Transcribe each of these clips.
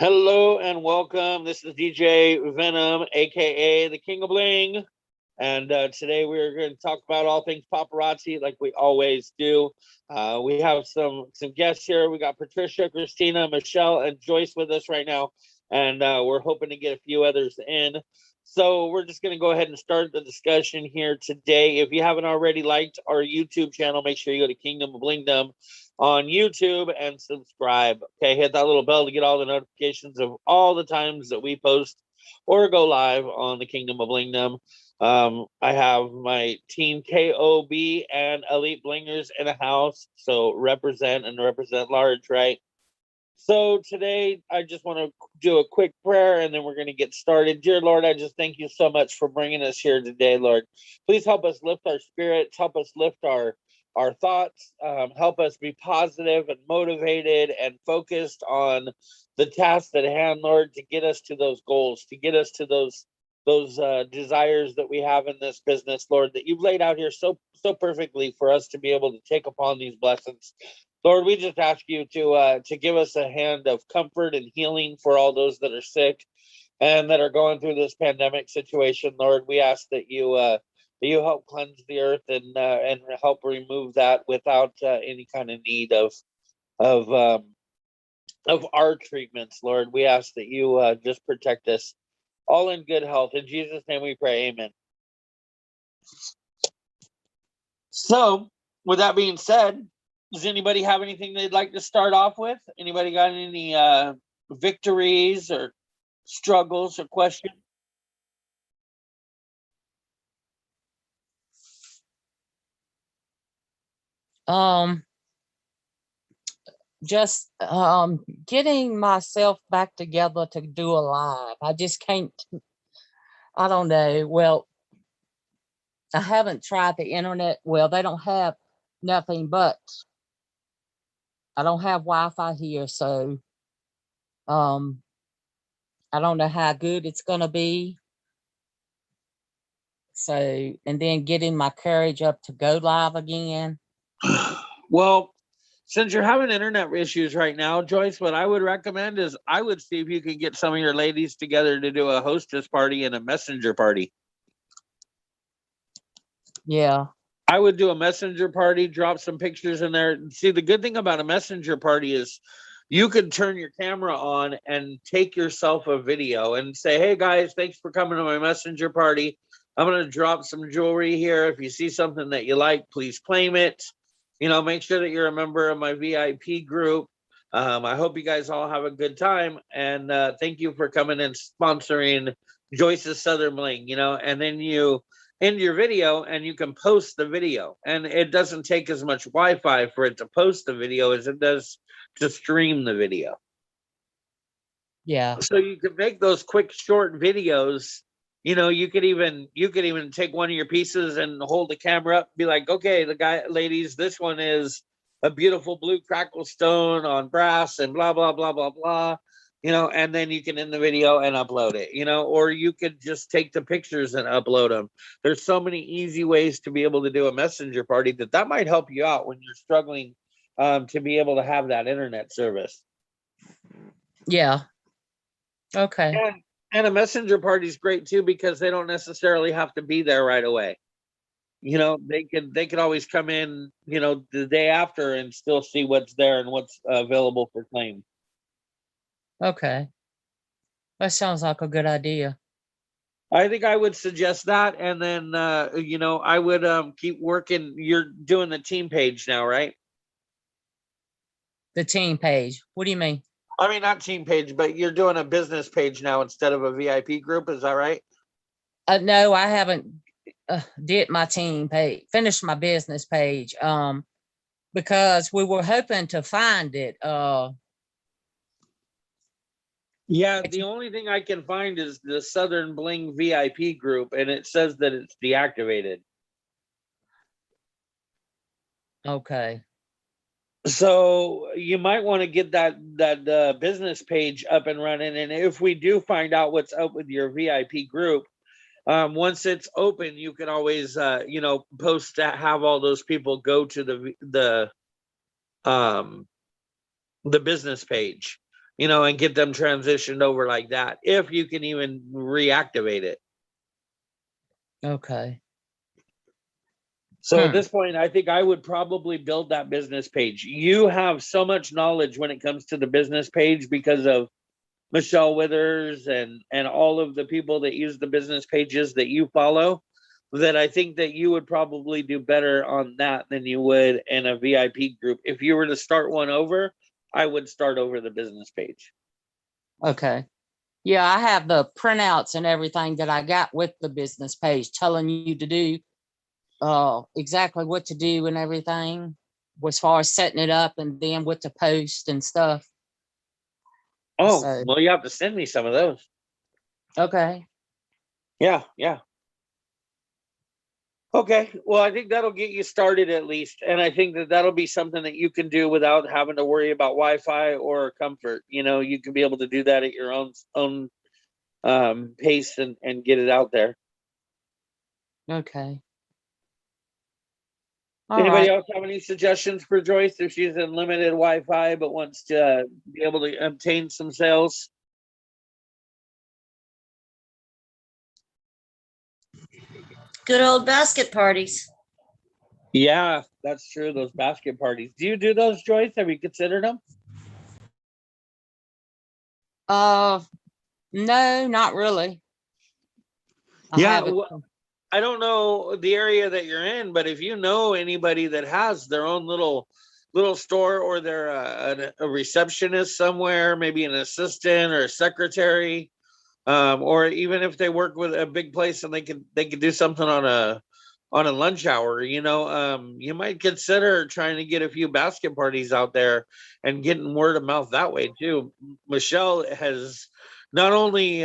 Hello and welcome. This is DJ Venom, aka the King of Bling, and today we're going to talk about all things paparazzi, like we always do. We have some guests here. We got Patricia, Christina, Michelle, and Joyce with us right now, and we're hoping to get a few others in. So we're just going to go ahead and start the discussion here today. If you haven't already liked our YouTube channel, make sure you go to Kingdom of Blingdom on YouTube and subscribe. Okay, hit that little bell to get all the notifications of all the times that we post or go live on the Kingdom of Blingdom. I have my team KoB and Elite Blingers in a house, so represent large, right? So today I just want to do a quick prayer and then we're going to get started. Dear Lord, I just thank you so much for bringing us here today, Lord. Please help us lift our spirits, help us lift our thoughts, help us be positive and motivated and focused on the task at hand, Lord, to get us to those goals, to get us to those desires that we have in this business, Lord, that you've laid out here so perfectly for us to be able to take upon these blessings. Lord, we just ask you to give us a hand of comfort and healing for all those that are sick and that are going through this pandemic situation. Lord, we ask that you help cleanse the earth and help remove that without any kind of need of our treatments. Lord, we ask that you just protect us all in good health. In Jesus' name we pray, amen. So, with that being said, does anybody have anything they'd like to start off with? Anybody got any victories or struggles or questions? Just getting myself back together to do a live. I just can't, I don't know. Well, I haven't tried the internet. Well, they don't have nothing but I don't have Wi-Fi here, so I don't know how good it's gonna be. So, and then getting my courage up to go live again. Well, since you're having internet issues right now, Joyce, what I would recommend is I would see if you can get some of your ladies together to do a hostess party and a messenger party. Yeah. I would do a messenger party, drop some pictures in there. See, the good thing about a messenger party is you could turn your camera on and take yourself a video and say, hey guys, thanks for coming to my messenger party. I'm going to drop some jewelry here. If you see something that you like, please claim it. You know, make sure that you're a member of my VIP group. I hope you guys all have a good time. And thank you for coming and sponsoring Joyce's Southern Bling, you know, and then you end your video and you can post the video. And it doesn't take as much Wi-Fi for it to post the video as it does to stream the video. Yeah. So you can make those quick, short videos. You know, you could even take one of your pieces and hold the camera up and be like, okay, ladies, this one is a beautiful blue crackle stone on brass and blah, blah, blah, blah, blah. You know, and then you can end the video and upload it, you know, or you could just take the pictures and upload them. There's so many easy ways to be able to do a messenger party that might help you out when you're struggling to be able to have that internet service. Yeah. Okay. And a messenger party is great too, because they don't necessarily have to be there right away. You know, they could always come in, you know, the day after and still see what's there and what's available for claim. Okay. That sounds like a good idea. I think I would suggest that. And then, you know, I would keep working. You're doing the team page now, right? The team page. What do you mean? I mean, not team page, but you're doing a business page now instead of a VIP group. Is that right? No, I haven't did my team page, finished my business page, because we were hoping to find it. Yeah, the only thing I can find is the Southern Bling VIP group, and it says that it's deactivated. Okay. So you might want to get that business page up and running. And if we do find out what's up with your VIP group, once it's open, you can always you know, post to have all those people go to the business page. and get them transitioned over like that, if you can even reactivate it. Okay. So at this point, I think I would probably build that business page. You have so much knowledge when it comes to the business page because of Michelle Withers and all of the people that use the business pages that you follow, that I think that you would probably do better on that than you would in a VIP group. If you were to start one over, I would start over the business page. Okay. Yeah, I have the printouts and everything that I got with the business page telling you to do exactly what to do and everything as far as setting it up and then what to post and stuff. Oh, So, well, you have to send me some of those. okay. Yeah. Okay, well, I think that'll get you started at least. And I think that that'll be something that you can do without having to worry about Wi-Fi or comfort. You can be able to do that at your own pace and get it out there. Okay. All Anybody right. else have any suggestions for Joyce if she's in limited Wi-Fi but wants to be able to obtain some sales? Good old basket parties. Yeah, that's true. Those basket parties. Do you do those, Joyce? Have you considered them? No, not really. Yeah, I don't know the area that you're in, but if you know anybody that has their own little store, or they're a receptionist somewhere, maybe an assistant or a secretary, or even if they work with a big place and they could do something on a lunch hour, you might consider trying to get a few basket parties out there and getting word of mouth that way too. Michelle has not only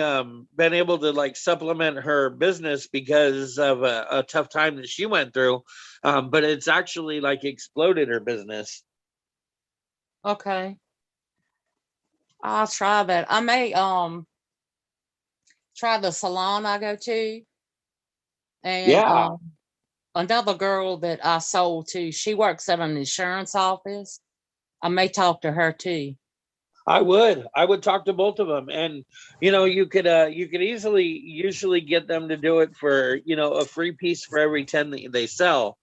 been able to like supplement her business because of a tough time that she went through, but it's actually like exploded her business. Okay. I'll try that. I may try the salon I go to. And Yeah. another girl that I sold to, she works at an insurance office. I may talk to her too. I would talk to both of them, and you could usually get them to do it for a free piece for every 10 that they sell.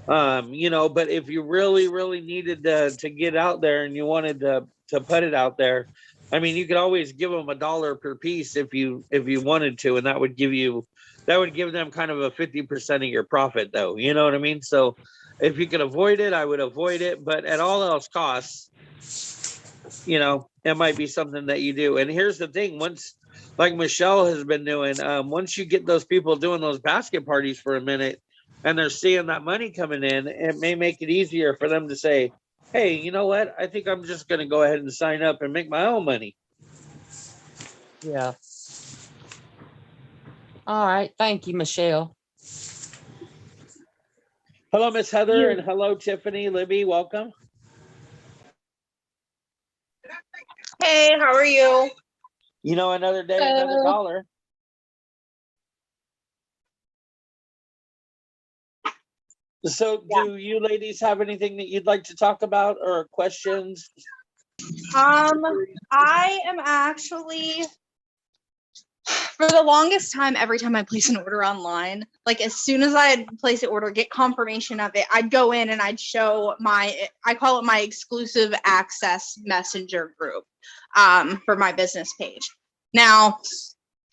But if you really needed to get out there and you wanted to put it out there, I mean, you could always give them $1 per piece if you wanted to, and that would give them kind of a 50% of your profit, though. You know what I mean? So if you could avoid it, I would avoid it, but at all else costs, it might be something that you do. And here's the thing, once, like Michelle has been doing, once you get those people doing those basket parties for a minute and they're seeing that money coming in, it may make it easier for them to say, hey, you know what? I think I'm just going to go ahead and sign up and make my own money. Yeah. All right. Thank you, Michelle. Hello, Miss Heather, and hello, Tiffany, Libby, welcome. Hey, how are you? Another day, another dollar. So do you ladies have anything that you'd like to talk about or questions? I am actually, for the longest time, every time I place an order online, like as soon as I'd place an order, get confirmation of it, I'd go in and I'd show I call it my exclusive access messenger group for my business page. Now,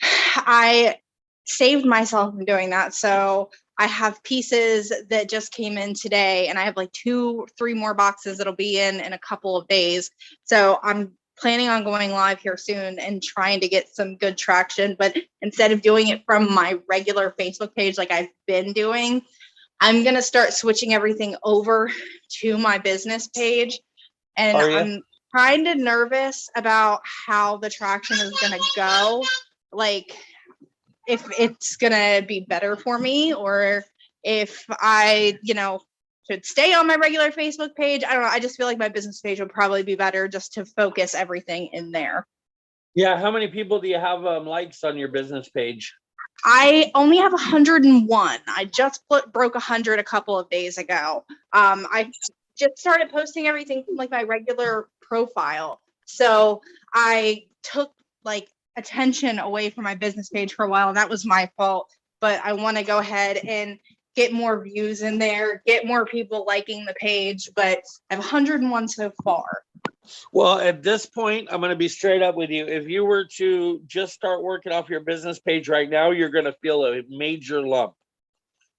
I saved myself from doing that. So I have pieces that just came in today, and I have like 2-3 more boxes that'll be in a couple of days. So I'm planning on going live here soon and trying to get some good traction. But instead of doing it from my regular Facebook page like I've been doing, I'm going to start switching everything over to my business page. And I'm kind of nervous about how the traction is going to go. Like, if it's going to be better for me, or if I, should stay on my regular Facebook page. I don't know. I just feel like my business page would probably be better just to focus everything in there. Yeah. How many people do you have likes on your business page? I only have 101. I just broke 100 a couple of days ago. I just started posting everything from like my regular profile. So I took like attention away from my business page for a while, and that was my fault. But I want to go ahead and get more views in there, get more people liking the page. But I have 101 so far. Well, at this point, I'm going to be straight up with you. If you were to just start working off your business page right now, you're going to feel a major lump.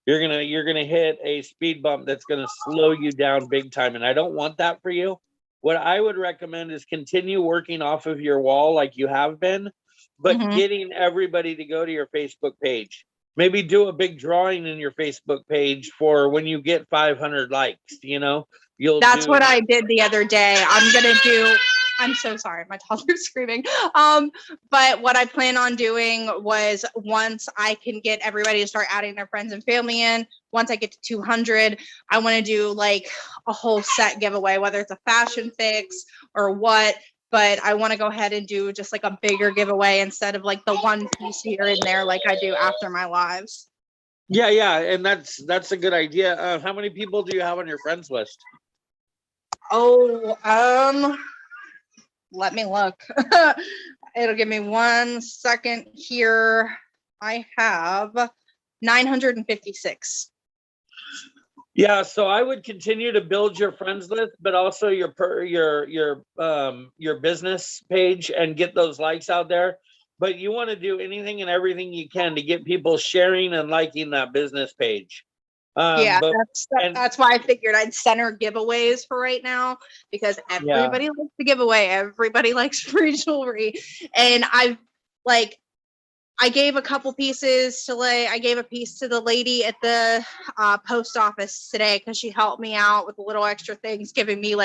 You're going to hit a speed bump that's going to slow you down big time. And I don't want that for you. What I would recommend is continue working off of your wall like you have been, but getting everybody to go to your Facebook page. Maybe do a big drawing in your Facebook page for when you get 500 likes, you know. That's what I did the other day. I'm so sorry, my toddler's screaming. But what I plan on doing was, once I can get everybody to start adding their friends and family in, once I get to 200, I want to do like a whole set giveaway, whether it's a fashion fix or what. But I want to go ahead and do just like a bigger giveaway instead of like the one piece here and there like I do after my lives. Yeah, and that's a good idea. How many people do you have on your friends list? Oh, let me look. It'll give me 1 second here. I have 956. Yeah, so I would continue to build your friends list, but also your business page, and get those likes out there. But you want to do anything and everything you can to get people sharing and liking that business page. That's why I figured I'd center giveaways for right now, because everybody likes the giveaway. Everybody likes free jewelry. And I gave a couple pieces to I gave a piece to the lady at the post office today, because she helped me out with the little extra things, giving me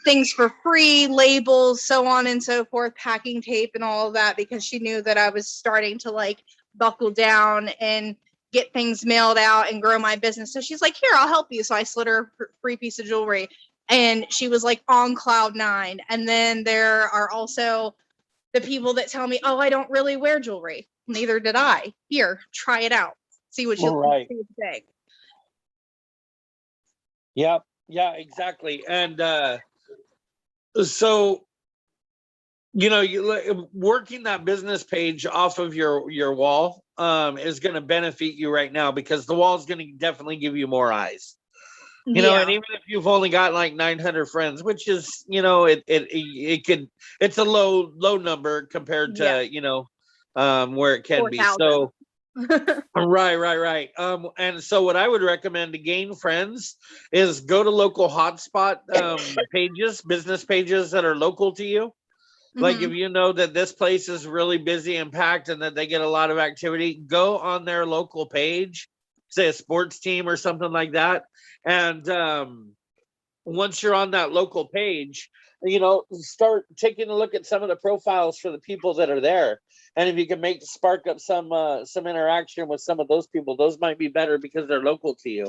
things for free, labels, so on and so forth, packing tape and all of that, because she knew that I was starting to buckle down and get things mailed out and grow my business. So she's like, here, I'll help you. So I slid her a free piece of jewelry, and she was on cloud 9. And then there are also the people that tell me, oh, I don't really wear jewelry. Neither did I. Here, try it out. See what you think. Yep. Yeah, exactly. And so, working that business page off of your wall is going to benefit you right now, because the wall is going to definitely give you more eyes. And even if you've only got 900 friends, which is, it's a low number compared to, where it can 4,000. be. So, right. And so what I would recommend to gain friends is go to local hotspot pages, business pages that are local to you. Like if you know that this place is really busy and packed and that they get a lot of activity, go on their local page, say a sports team or something like that. And once you're on that local page, start taking a look at some of the profiles for the people that are there. And if you can spark up some interaction with some of those people, those might be better because they're local to you.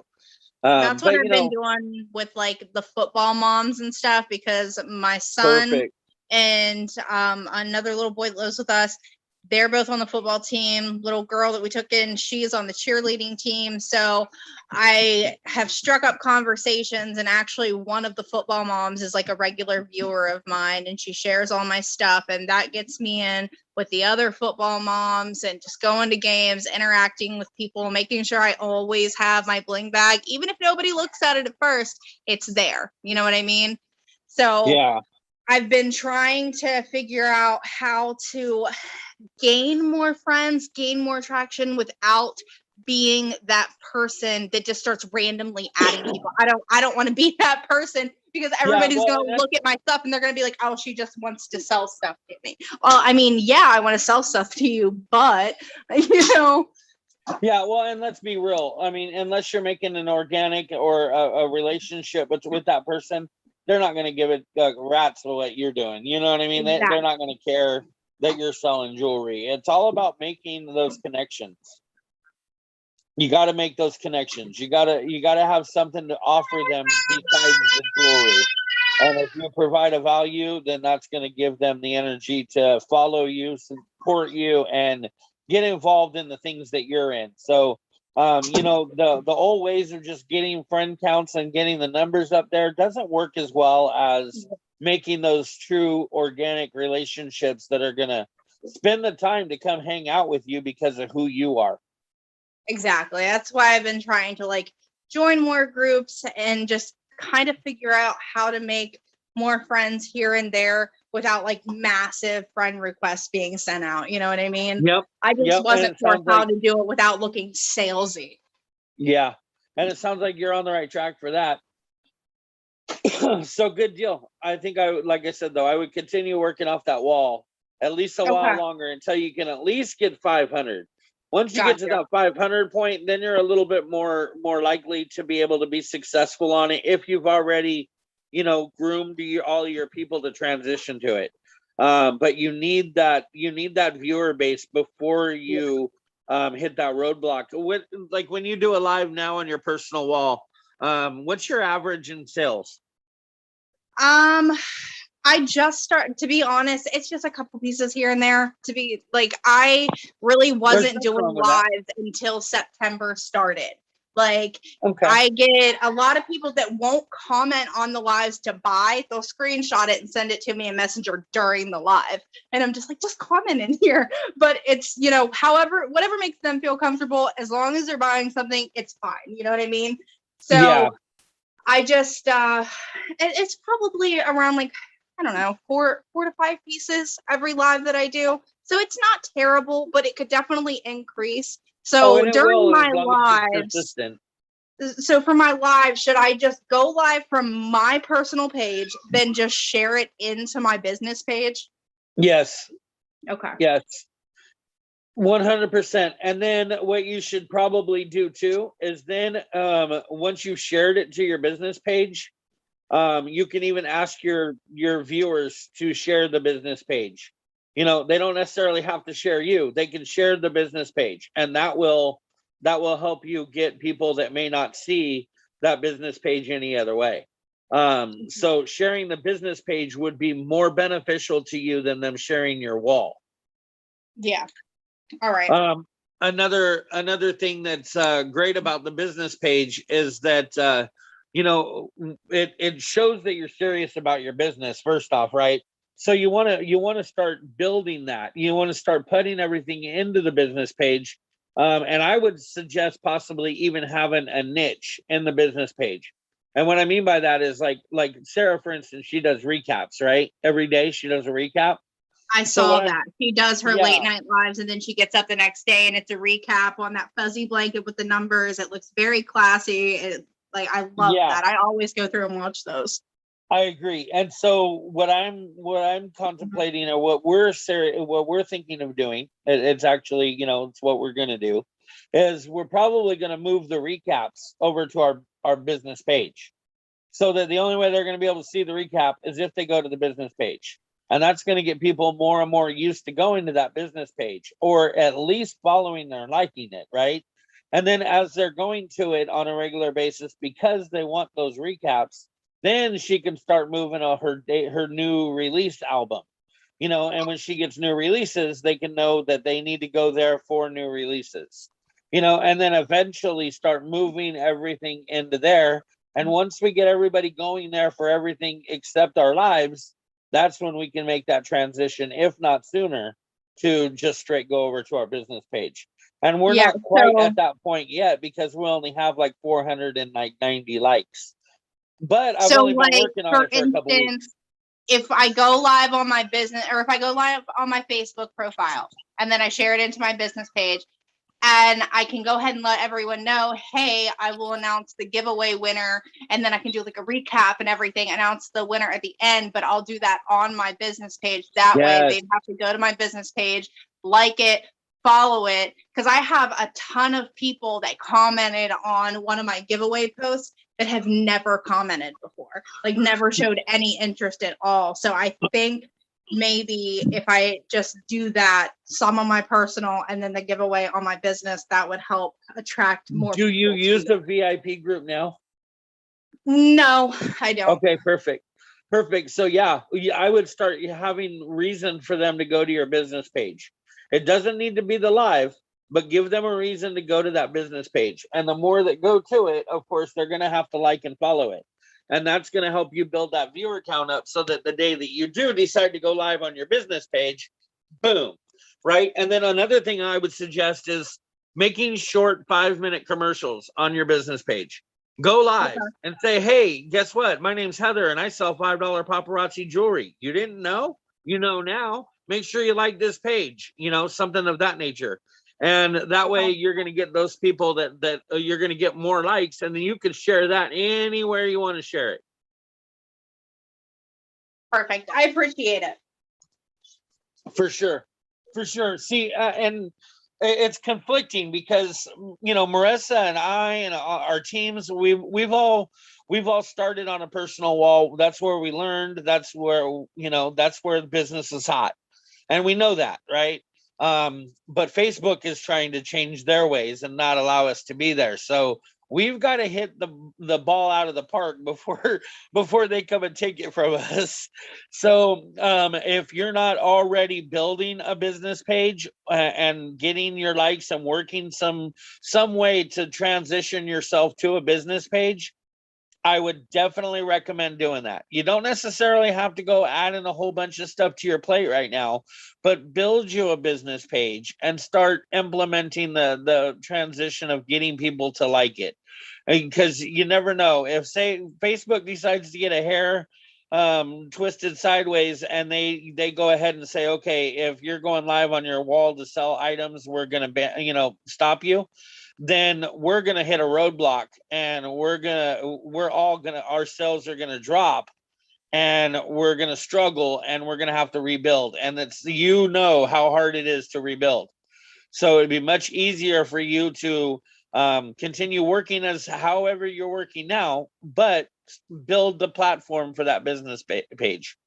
That's what I've been doing with the football moms and stuff, because my son and another little boy that lives with us, they're both on the football team. Little girl that we took in, she's on the cheerleading team. So I have struck up conversations, and actually one of the football moms is a regular viewer of mine, and she shares all my stuff, and that gets me in with the other football moms and just going to games, interacting with people, making sure I always have my bling bag. Even if nobody looks at it at first, it's there. You know what I mean? So I've been trying to figure out how to gain more friends, gain more traction without being that person that just starts randomly adding people. I don't want to be that person, because everybody's going to look at my stuff and they're going to be like, oh, she just wants to sell stuff to me. Well, I mean, I want to sell stuff to you, but Yeah, well, and let's be real. I mean, unless you're making an organic or a relationship with that person, they're not going to give it rats for what you're doing. You know what I mean? Exactly. They're not going to care that you're selling jewelry. It's all about making those connections. You got to make those connections. You got to have something to offer them besides the jewelry. And if you provide a value, then that's going to give them the energy to follow you, support you, and get involved in the things that you're in. So, the old ways of just getting friend counts and getting the numbers up there doesn't work as well as making those true organic relationships that are going to spend the time to come hang out with you because of who you are. Exactly. That's why I've been trying to like join more groups and just kind of figure out how to make more friends here and there without like massive friend requests being sent out. You know what I mean? Yep. I just Yep. wasn't sure how to do it without looking salesy. Yeah. And it sounds like you're on the right track for that. So good deal. I think I would, like I said, though, I would continue working off that wall at least a while longer until you can at least get 500. Once you get to that 500 point, then you're a little bit more likely to be able to be successful on it if you've already, groomed all your people to transition to it. But you need that viewer base before you hit that roadblock. When you do a live now on your personal wall, what's your average in sales? I just started, to be honest, it's just a couple pieces here and there. To be like, I really wasn't doing lives until September started. Like, I get a lot of people that won't comment on the lives to buy. They'll screenshot it and send it to me in Messenger during the live. And I'm just like, just comment in here. But it's, whatever makes them feel comfortable, as long as they're buying something, it's fine. You know what I mean? So yeah. I just, it's probably around like, I don't know, 4 to 5 pieces every live that I do. So it's not terrible, but it could definitely increase. So during my lives, so for my live, should I just go live from my personal page, then just share it into my business page? Yes. Okay. Yes. 100%. And then what you should probably do too is then once you've shared it to your business page, you can even ask your viewers to share the business page. They don't necessarily have to share you. They can share the business page, and that will help you get people that may not see that business page any other way. So sharing the business page would be more beneficial to you than them sharing your wall. Yeah. All right. Another thing that's great about the business page is that it shows that you're serious about your business, first off, right? So you want to start building that. You want to start putting everything into the business page. And I would suggest possibly even having a niche in the business page. And what I mean by that is like Sarah, for instance, she does recaps, right? Every day she does a recap. I saw that. She does her late night lives, and then she gets up the next day and it's a recap on that fuzzy blanket with the numbers. It looks very classy. I love that. I always go through and watch those. I agree. And so what I'm contemplating, or what we're thinking of doing, it's actually, it's what we're going to do, is we're probably going to move the recaps over to our business page, so that the only way they're going to be able to see the recap is if they go to the business page. And that's going to get people more and more used to going to that business page, or at least following there and liking it, right? And then as they're going to it on a regular basis, because they want those recaps, then she can start moving on her new release album, and when she gets new releases, they can know that they need to go there for new releases, and then eventually start moving everything into there. And once we get everybody going there for everything except our lives, that's when we can make that transition, if not sooner, to just straight go over to our business page. And we're not quite at that point yet, because we only have like 490 likes. But I've only been working on it for a couple weeks. If I go live on my business, or if I go live on my Facebook profile, and then I share it into my business page, and I can go ahead and let everyone know, hey, I will announce the giveaway winner, and then I can do like a recap and everything, announce the winner at the end, but I'll do that on my business page. That way they'd have to go to my business page, like it, follow it, because I have a ton of people that commented on one of my giveaway posts that have never commented before, like never showed any interest at all. So I think maybe if I just do that, some on my personal and then the giveaway on my business, that would help attract more. Do you use the VIP group now? No, I don't. Okay, perfect. So yeah, I would start having reason for them to go to your business page. It doesn't need to be the live, but give them a reason to go to that business page. And the more that go to it, of course, they're going to have to like and follow it. And that's going to help you build that viewer count up so that the day that you do decide to go live on your business page, boom, right? And then another thing I would suggest is making short 5-minute commercials on your business page. Go live and say, hey, guess what? My name's Heather and I sell $5 paparazzi jewelry. You didn't know? You know now. Make sure you like this page, something of that nature. And that way you're going to get those people that you're going to get more likes, and then you can share that anywhere you want to share it. Perfect. I appreciate it. For sure. See, and it's conflicting because, Marissa and I and our teams, we've all started on a personal wall. That's where we learned. That's where the business is hot. And we know that, right? But Facebook is trying to change their ways and not allow us to be there. So we've got to hit the ball out of the park before they come and take it from us. So if you're not already building a business page and getting your likes and working some way to transition yourself to a business page, I would definitely recommend doing that. You don't necessarily have to go add in a whole bunch of stuff to your plate right now, but build you a business page and start implementing the transition of getting people to like it. Because you never know, if say Facebook decides to get a hair twisted sideways and they go ahead and say, okay, if you're going live on your wall to sell items, we're going to stop you. Then we're going to hit a roadblock, and our sales are going to drop, and we're going to struggle, and we're going to have to rebuild. And it's, how hard it is to rebuild. So it'd be much easier for you to continue working as however you're working now, but build the platform for that business page.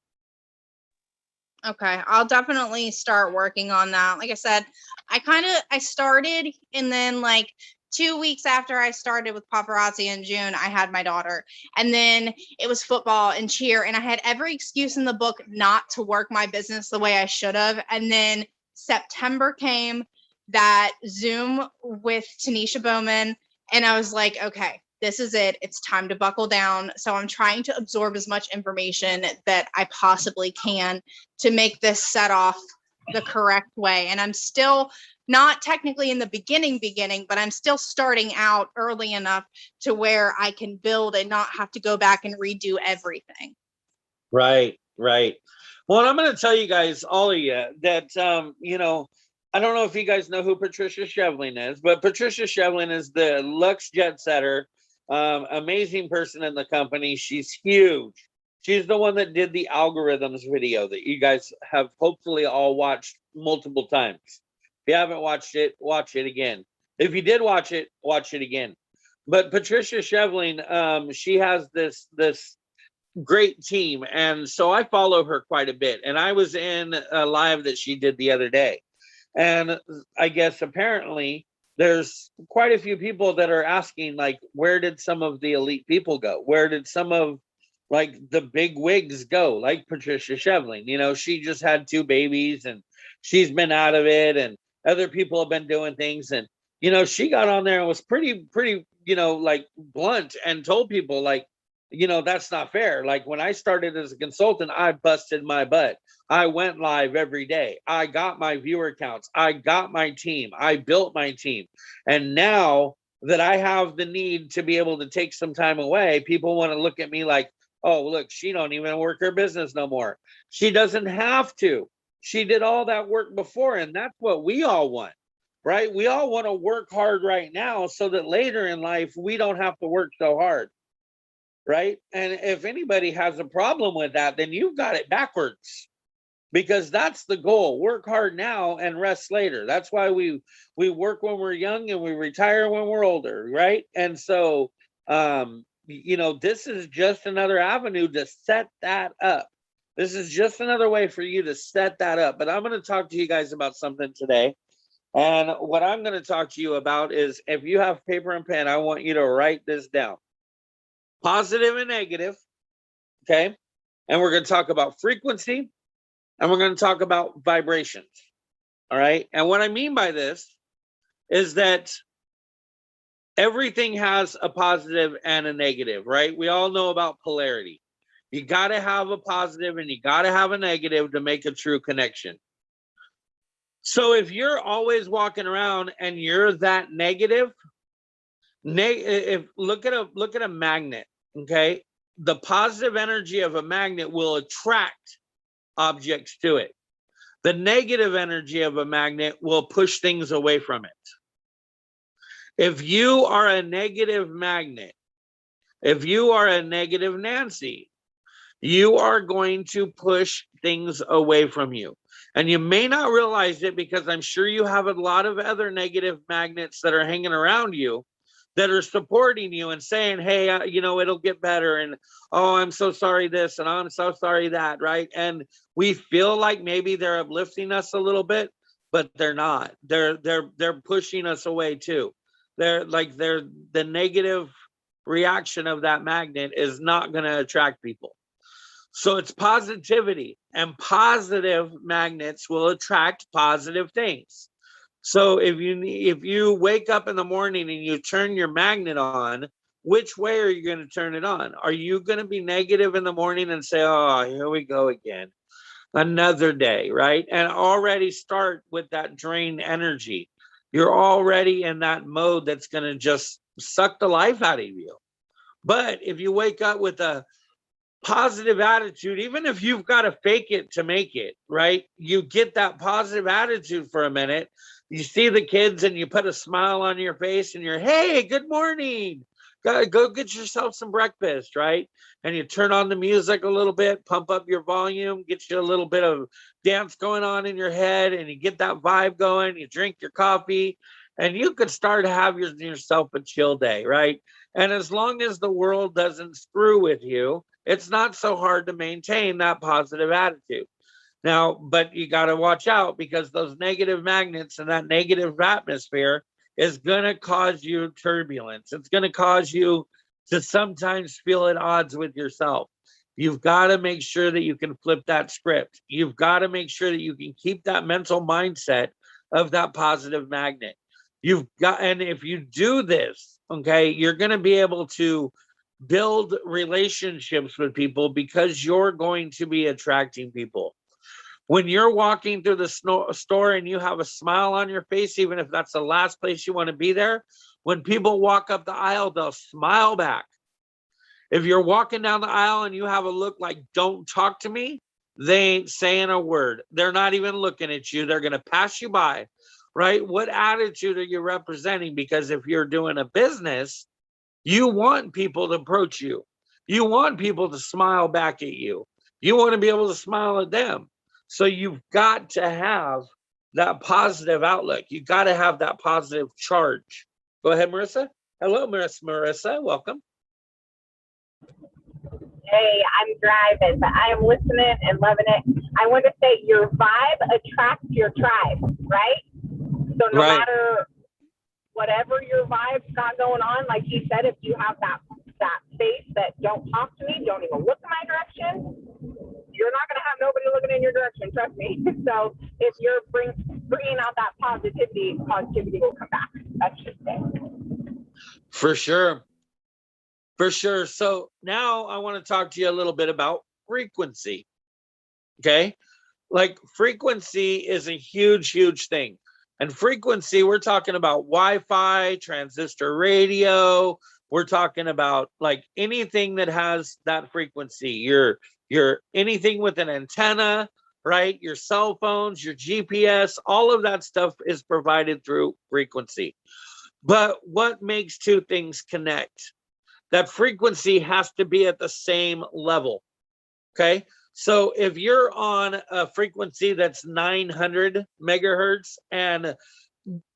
Okay, I'll definitely start working on that. Like I said, I started, and then like 2 weeks after I started with paparazzi in June, I had my daughter, and then it was football and cheer, and I had every excuse in the book not to work my business the way I should have. And then September came, that Zoom with Tanisha Bowman, and I was like, okay, this is it. It's time to buckle down. So I'm trying to absorb as much information that I possibly can to make this set off the correct way. And I'm still not technically in the beginning, but I'm still starting out early enough to where I can build and not have to go back and redo everything. Right. Well, I'm going to tell you guys, all of you, that, I don't know if you guys know who Patricia Shavlin is, but Patricia Shavlin is the Lux jet setter. Amazing person in the company. She's huge. She's the one that did the algorithms video that you guys have hopefully all watched multiple times. If you haven't watched it, watch it again. If you did watch it again. But Patricia Shavlin, she has this great team, and so I follow her quite a bit. And I was in a live that she did the other day, and I guess apparently there's quite a few people that are asking, like, where did some of the elite people go? Where did some of like the big wigs go? Like Patricia Shavlin, she just had 2 babies and she's been out of it, and other people have been doing things. And, she got on there and was pretty, like blunt, and told people like, that's not fair. Like when I started as a consultant, I busted my butt. I went live every day. I got my viewer counts. I got my team. I built my team. And now that I have the need to be able to take some time away, people want to look at me like, oh, look, she don't even work her business no more. She doesn't have to. She did all that work before, and that's what we all want, right? We all want to work hard right now so that later in life, we don't have to work so hard. Right. And if anybody has a problem with that, then you've got it backwards, because that's the goal. Work hard now and rest later. That's why we work when we're young and we retire when we're older. Right. And so, this is just another avenue to set that up. This is just another way for you to set that up. But I'm going to talk to you guys about something today. And what I'm going to talk to you about is, if you have paper and pen, I want you to write this down. Positive and negative, okay? And we're going to talk about frequency, and we're going to talk about vibrations, all right? And what I mean by this is that everything has a positive and a negative, right? We all know about polarity. You got to have a positive and you got to have a negative to make a true connection. So if you're always walking around and you're that negative, look at a magnet, okay? The positive energy of a magnet will attract objects to it. The negative energy of a magnet will push things away from it. If you are a negative magnet, if you are a negative Nancy, you are going to push things away from you. And you may not realize it because I'm sure you have a lot of other negative magnets that are hanging around you that are supporting you and saying, hey, you know, it'll get better. And, oh, I'm so sorry this and I'm so sorry that, right? And we feel like maybe they're uplifting us a little bit, but they're not. They're pushing us away too. The negative reaction of that magnet is not going to attract people. So it's positivity, and positive magnets will attract positive things. So if you wake up in the morning and you turn your magnet on, which way are you going to turn it on? Are you going to be negative in the morning and say, oh, here we go again, another day, right? And already start with that drained energy. You're already in that mode that's going to just suck the life out of you. But if you wake up with a positive attitude, even if you've got to fake it to make it, right? You get that positive attitude for a minute. You see the kids and you put a smile on your face and you're, hey, good morning. Go get yourself some breakfast, right? And you turn on the music a little bit, pump up your volume, get you a little bit of dance going on in your head, and you get that vibe going. You drink your coffee, and you could start to have yourself a chill day, right? And as long as the world doesn't screw with you, it's not so hard to maintain that positive attitude. Now, but you got to watch out because those negative magnets and that negative atmosphere is going to cause you turbulence. It's going to cause you to sometimes feel at odds with yourself. You've got to make sure that you can flip that script. You've got to make sure that you can keep that mental mindset of that positive magnet. And if you do this, okay, you're going to be able to build relationships with people because you're going to be attracting people. When you're walking through the store and you have a smile on your face, even if that's the last place you want to be there, when people walk up the aisle, they'll smile back. If you're walking down the aisle and you have a look like, don't talk to me, they ain't saying a word. They're not even looking at you. They're going to pass you by, right? What attitude are you representing? Because if you're doing a business, you want people to approach you. You want people to smile back at you. You want to be able to smile at them. So you've got to have that positive outlook. You got to have that positive charge. Go ahead, Marissa. Hello, Marissa. Welcome. Hey, I'm driving, but I am listening and loving it. I want to say your vibe attracts your tribe, right? So no matter whatever your vibe's got going on, like he said, if you have that face that don't talk to me, don't even look in my direction, you're not going to have nobody looking in your direction, trust me. So if you're bringing out that positivity will come back. That's just it. For sure. For sure. So now I want to talk to you a little bit about frequency. Okay. Like frequency is a huge, huge thing. And frequency, we're talking about Wi-Fi, transistor radio. We're talking about like anything that has that frequency. Your anything with an antenna, right? Your cell phones, your GPS, all of that stuff is provided through frequency. But what makes two things connect? That frequency has to be at the same level. Okay. So if you're on a frequency that's 900 megahertz and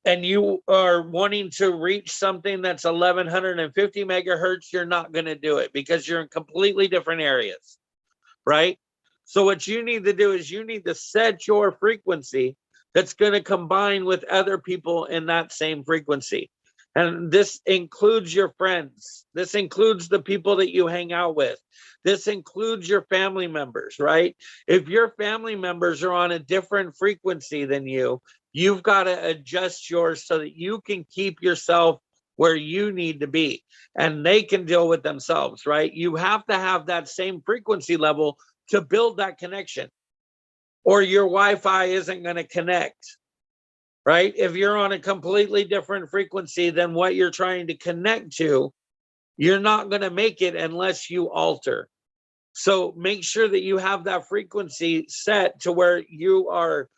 you are wanting to reach something that's 1150 megahertz, you're not going to do it because you're in completely different areas, right? So what you need to do is you need to set your frequency that's going to combine with other people in that same frequency. And this includes your friends. This includes the people that you hang out with. This includes your family members, right? If your family members are on a different frequency than you, you've got to adjust yours so that you can keep yourself where you need to be, and they can deal with themselves, right? You have to have that same frequency level to build that connection, or your Wi-Fi isn't going to connect, right? If you're on a completely different frequency than what you're trying to connect to, you're not going to make it unless you alter. So make sure that you have that frequency set to where you are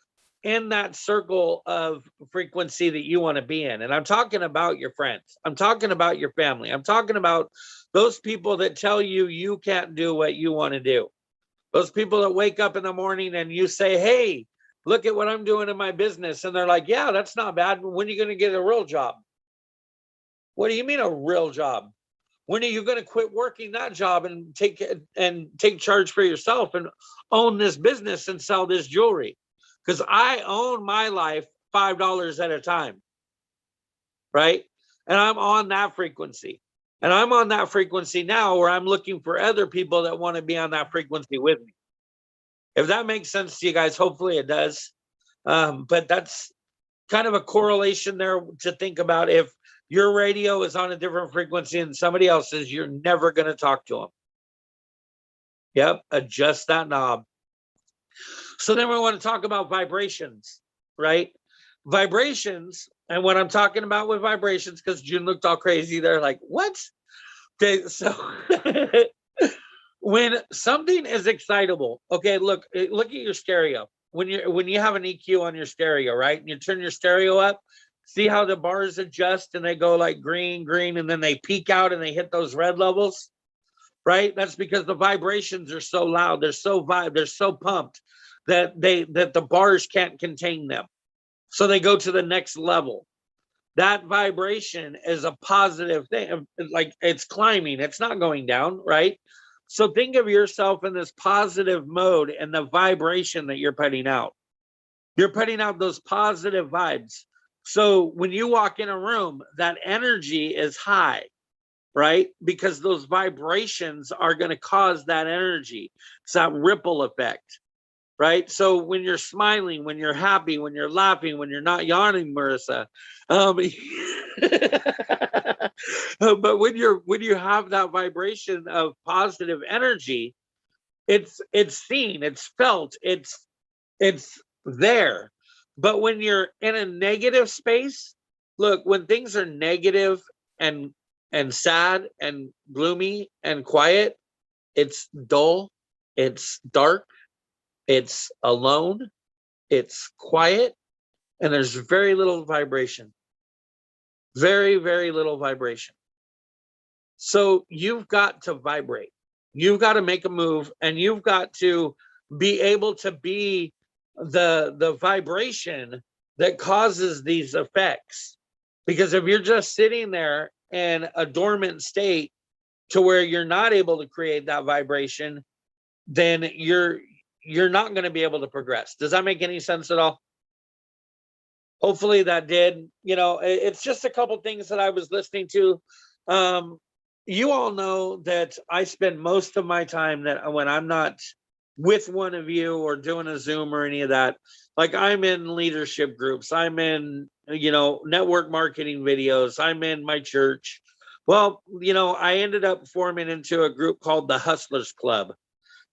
in that circle of frequency that you want to be in. And I'm talking about your friends. I'm talking about your family. I'm talking about those people that tell you you can't do what you want to do. Those people that wake up in the morning and you say, hey, look at what I'm doing in my business. And they're like, yeah, that's not bad. When are you going to get a real job? What do you mean a real job? When are you going to quit working that job and take charge for yourself and own this business and sell this jewelry? Because I own my life $5 at a time, right? And I'm on that frequency. And I'm on that frequency now where I'm looking for other people that want to be on that frequency with me. If that makes sense to you guys, hopefully it does. But that's kind of a correlation there to think about. If your radio is on a different frequency than somebody else's, you're never going to talk to them. Yep, adjust that knob. So then we want to talk about vibrations, right? Vibrations, and what I'm talking about with vibrations, because June looked all crazy, they're like, what? Okay, so when something is excitable, okay, look at your stereo. When you have an EQ on your stereo, right? And you turn your stereo up, see how the bars adjust and they go like green, green, and then they peak out and they hit those red levels, right? That's because the vibrations are so loud, they're so pumped that the bars can't contain them. So they go to the next level. That vibration is a positive thing, like it's climbing, it's not going down, right? So think of yourself in this positive mode and the vibration that you're putting out. You're putting out those positive vibes. So when you walk in a room, that energy is high, right? Because those vibrations are going to cause that energy. It's that ripple effect, right? So when you're smiling, when you're happy, when you're laughing, when you're not yawning, Marissa, but when you have that vibration of positive energy, it's seen, it's felt, it's there. But when you're in a negative space, look, when things are negative and sad and gloomy and quiet, it's dull, it's dark, it's alone, it's quiet, and there's very little vibration. Very, very little vibration. So you've got to vibrate. You've got to make a move, and you've got to be able to be the vibration that causes these effects. Because if you're just sitting there in a dormant state to where you're not able to create that vibration, then you're not going to be able to progress. Does that make any sense at all? Hopefully that did. It's just a couple things that I was listening to. You all know that I spend most of my time that when I'm not with one of you or doing a Zoom or any of that, like I'm in leadership groups, I'm in, network marketing videos, I'm in my church. Well, I ended up forming into a group called the Hustlers Club.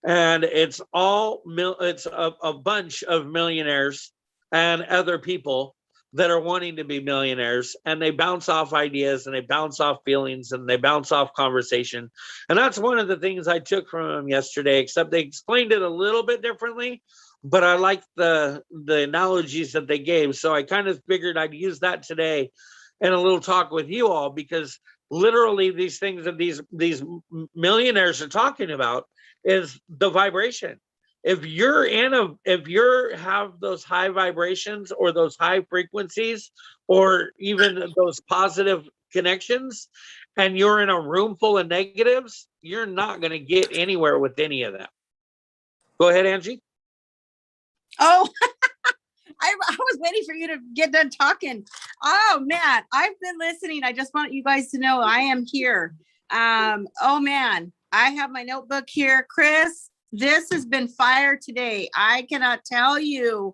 And it's a bunch of millionaires and other people that are wanting to be millionaires, and they bounce off ideas and they bounce off feelings and they bounce off conversation. And that's one of the things I took from them yesterday, except they explained it a little bit differently, but I liked the analogies that they gave. So I kind of figured I'd use that today in a little talk with you all, because literally these things that these millionaires are talking about is the vibration. If you have those high vibrations or those high frequencies or even those positive connections, and you're in a room full of negatives, you're not going to get anywhere with any of them. Go ahead, Angie. Oh, I was waiting for you to get done talking. Oh man, I've been listening. I just want you guys to know I am here. Oh man, I have my notebook here. Chris, this has been fire today. I cannot tell you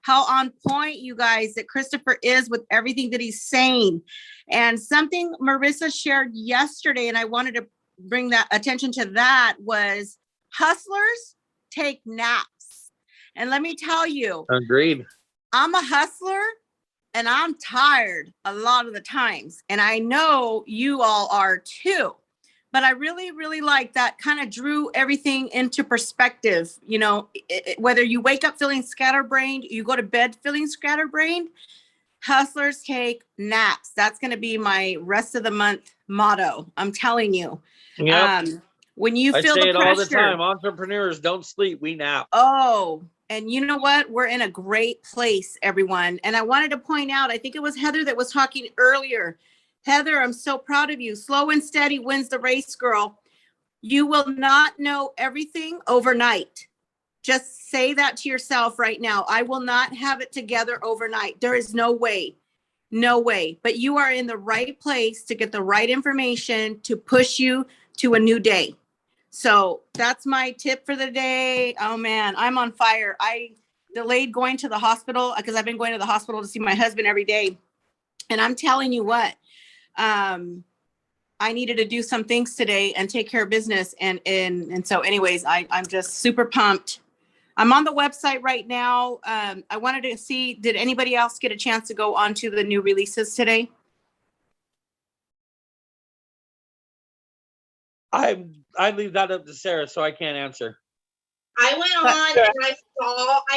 how on point, you guys, that Christopher is with everything that he's saying. And something Marissa shared yesterday, and I wanted to bring that attention to that, was hustlers take naps. And let me tell you, Agreed. I'm a hustler and I'm tired a lot of the times. And I know you all are too. But I really, really like that, kind of drew everything into perspective. You know, whether you wake up feeling scatterbrained, you go to bed feeling scatterbrained, hustlers take naps. That's going to be my rest of the month motto. I'm telling you. Yep. When you I feel say the it pressure, all the time. Entrepreneurs don't sleep. We nap. oh, and you know what? We're in a great place, everyone. And I wanted to point out, I think it was Heather that was talking earlier. Heather, I'm so proud of you. Slow and steady wins the race, girl. You will not know everything overnight. Just say that to yourself right now. I will not have it together overnight. There is no way. No way. But you are in the right place to get the right information to push you to a new day. So that's my tip for the day. Oh man, I'm on fire. I delayed going to the hospital because I've been going to the hospital to see my husband every day. And I'm telling you what, I needed to do some things today and take care of business. And so anyways, I'm just super pumped. I'm on the website right now. I wanted to see, did anybody else get a chance to go onto the new releases today? I leave that up to Sarah, so I can't answer. I went on and I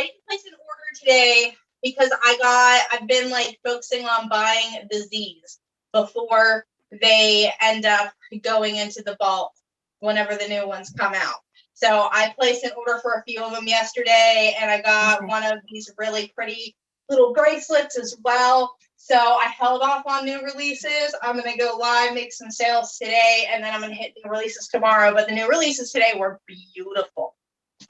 didn't place an order today because I've been like focusing on buying the Z's before they end up going into the vault whenever the new ones come out. So I placed an order for a few of them yesterday, and I got one of these really pretty little bracelets as well. So I held off on new releases. I'm going to go live, make some sales today, and then I'm going to hit new releases tomorrow. But the new releases today were beautiful.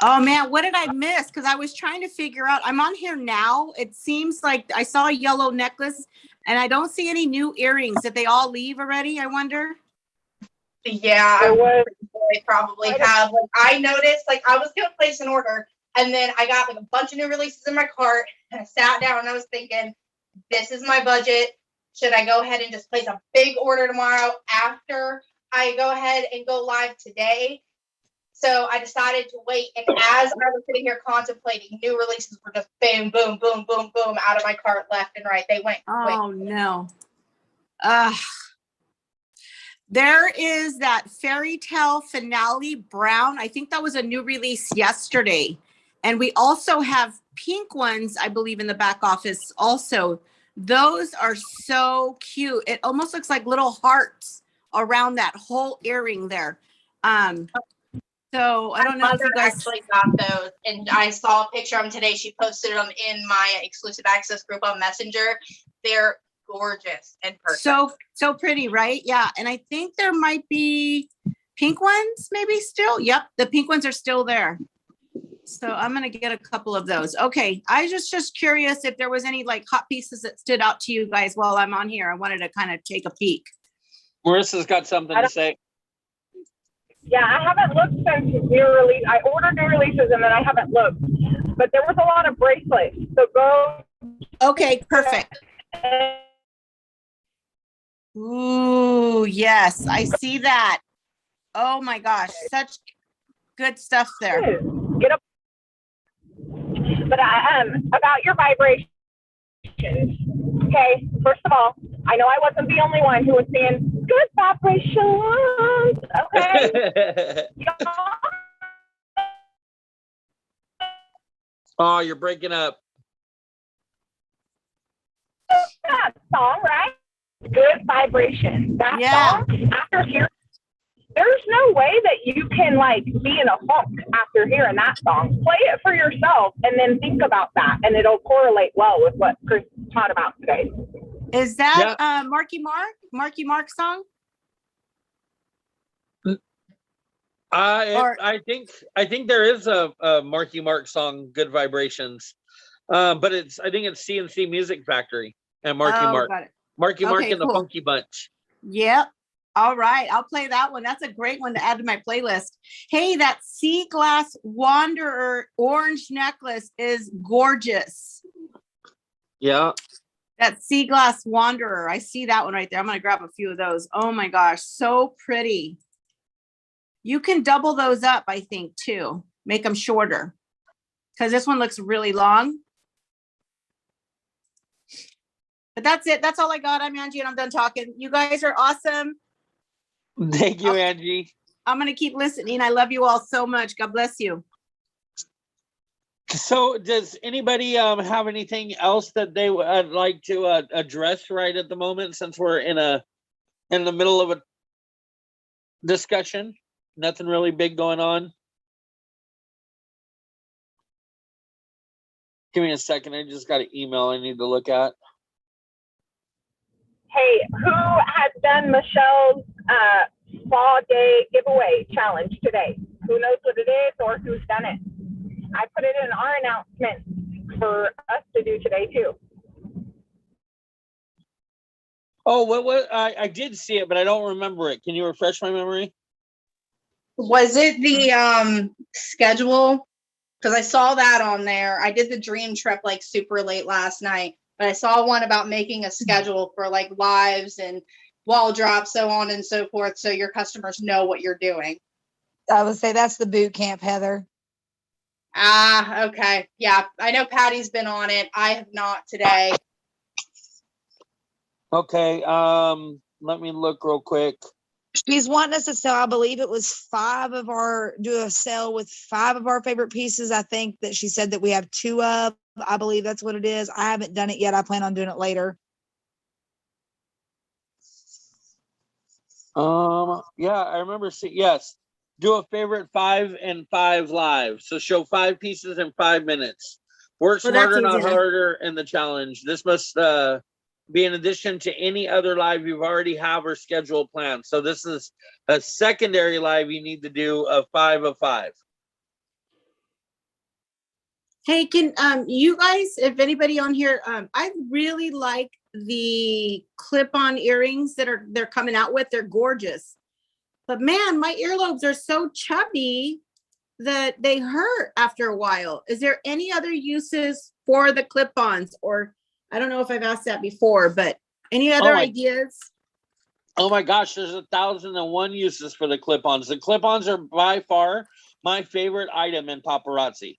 Oh man, what did I miss? Because I was trying to figure out, I'm on here now. It seems like I saw a yellow necklace and I don't see any new earrings. Did they all leave already? I wonder. Yeah, they probably have. Like, I noticed, like, I was going to place an order, and then I got like a bunch of new releases in my cart, and I sat down and I was thinking, this is my budget. Should I go ahead and just place a big order tomorrow after I go ahead and go live today? So I decided to wait. And as I was sitting here contemplating, new releases were just boom, boom, boom, boom, boom out of my cart left and right. They went quick. Oh no. There is that Fairy Tale Finale Brown. I think that was a new release yesterday. And we also have pink ones, I believe, in the back office also. Those are so cute. It almost looks like little hearts around that whole earring there. So I don't know if you guys actually got those, and I saw a picture of them today. She posted them in my exclusive access group on Messenger. They're gorgeous in person. So pretty, right? Yeah. And I think there might be pink ones maybe still. Yep, the pink ones are still there. So I'm gonna get a couple of those. Okay, I just curious if there was any like hot pieces that stood out to you guys while I'm on here. I wanted to kind of take a peek. Marissa's got something to say. Yeah, I haven't looked since new release. I ordered new releases and then I haven't looked. But there was a lot of bracelets. So go. Okay, perfect. Ooh, yes, I see that. Oh my gosh, such good stuff there. Get up. But about your vibrations. Okay, first of all, I know I wasn't the only one who was saying good vibrations. Okay. Oh, you're breaking up. That song, right? Good vibration. That song, after hearing, there's no way that you can like be in a funk after hearing that song. Play it for yourself and then think about that, and it'll correlate well with what Chris taught about today. Is that Marky Mark song? I think there is a Marky Mark song, Good Vibrations. But I think it's CNC Music Factory and Marky Mark. Got it. Marky Mark Okay, and the cool. Funky Bunch. Yep. All right. I'll play that one. That's a great one to add to my playlist. Hey, that Sea Glass Wanderer orange necklace is gorgeous. Yeah. That Sea Glass Wanderer. I see that one right there. I'm going to grab a few of those. Oh my gosh. So pretty. You can double those up, I think, too. Make them shorter. Because this one looks really long. But that's it. That's all I got. I'm Angie and I'm done talking. You guys are awesome. Thank you, Angie. I'm going to keep listening. I love you all so much. God bless you. So does anybody have anything else that they would like to address right at the moment, since we're in the middle of a discussion? Nothing really big going on. Give me a second. I just got an email I need to look at. Hey, who has done Michelle's spa day giveaway challenge today? Who knows what it is or who's done it? I put it in our announcement for us to do today too. Oh, what I did see it, but I don't remember it. Can you refresh my memory? Was it the schedule? Because I saw that on there. I did the dream trip like super late last night, but I saw one about making a schedule for like lives and wall drops, so on and so forth, so your customers know what you're doing. I would say that's the boot camp, Heather. Ah, okay. Yeah, I know Patty's been on it. I have not today. Okay, let me look real quick. She's wanting us to sell, I believe it was do a sale with 5 of our favorite pieces. I think that she said that we have 2 of. I believe that's what it is. I haven't done it yet. I plan on doing it later. Yeah, I remember seeing, yes. Do a favorite 5 and 5 live. So show 5 pieces in 5 minutes. Work Well, that's smarter, not easy enough. harder in the challenge. This must be in addition to any other live you've already have or scheduled planned. So this is a secondary live you need to do a 5 of 5. Hey, can you guys, if anybody on here, I really like the clip-on earrings that they're coming out with. They're gorgeous. But man, my earlobes are so chubby that they hurt after a while. Is there any other uses for the clip-ons? Or I don't know if I've asked that before, but any other ideas? Oh my gosh, there's 1,001 uses for the clip-ons. The clip-ons are by far my favorite item in paparazzi.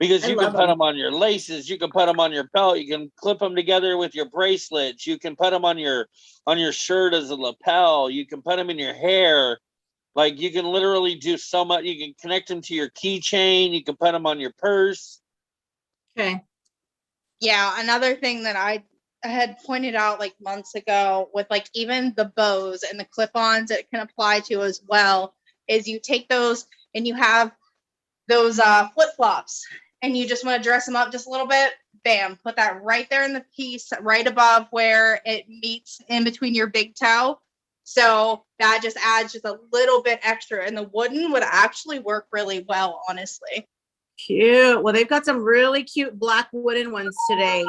Because you can put them on your laces, you can put them on your belt, you can clip them together with your bracelets, you can put them on your shirt as a lapel, you can put them in your hair. Like, you can literally do so much. You can connect them to your keychain, you can put them on your purse. Okay. Yeah, another thing that I had pointed out like months ago with like even the bows and the clip-ons it can apply to as well is you take those and you have those flip-flops and you just want to dress them up just a little bit, bam, put that right there in the piece right above where it meets in between your big toe. So that just adds just a little bit extra, and the wooden would actually work really well, honestly. Cute. Well, they've got some really cute black wooden ones today.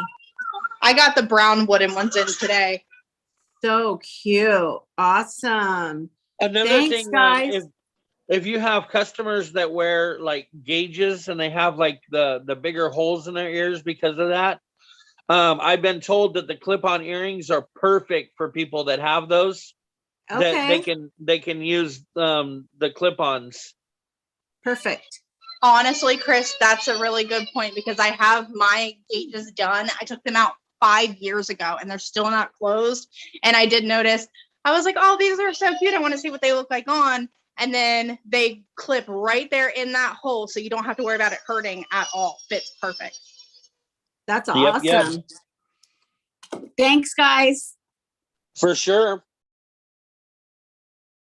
I got the brown wooden ones in today. So cute. Awesome. Another Thanks, thing, guys. If you have customers that wear like gauges and they have like the bigger holes in their ears because of that, I've been told that the clip-on earrings are perfect for people that have those. Okay. That they can use the clip-ons. Perfect. Honestly, Chris, that's a really good point because I have my gauges done. I took them out 5 years ago and they're still not closed. And I did notice, I was like, oh, these are so cute. I want to see what they look like on. And then they clip right there in that hole. So you don't have to worry about it hurting at all. Fits perfect. That's awesome. Yep. Thanks, guys. For sure.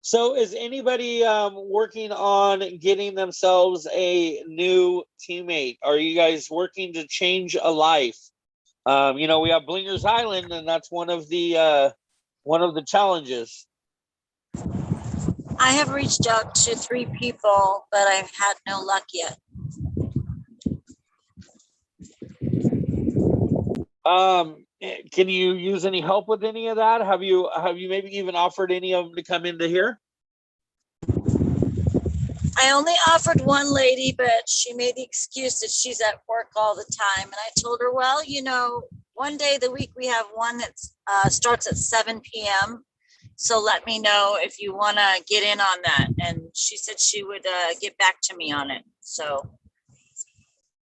So is anybody working on getting themselves a new teammate? Are you guys working to change a life? We have Blingers Island, and that's one of the challenges. I have reached out to 3 people, but I've had no luck yet. Can you use any help with any of that? Have you maybe even offered any of them to come into here? I only offered one lady, but she made the excuse that she's at work all the time. And I told her, well, one day of the week we have one that starts at 7 p.m. So let me know if you want to get in on that. And she said she would get back to me on it. So.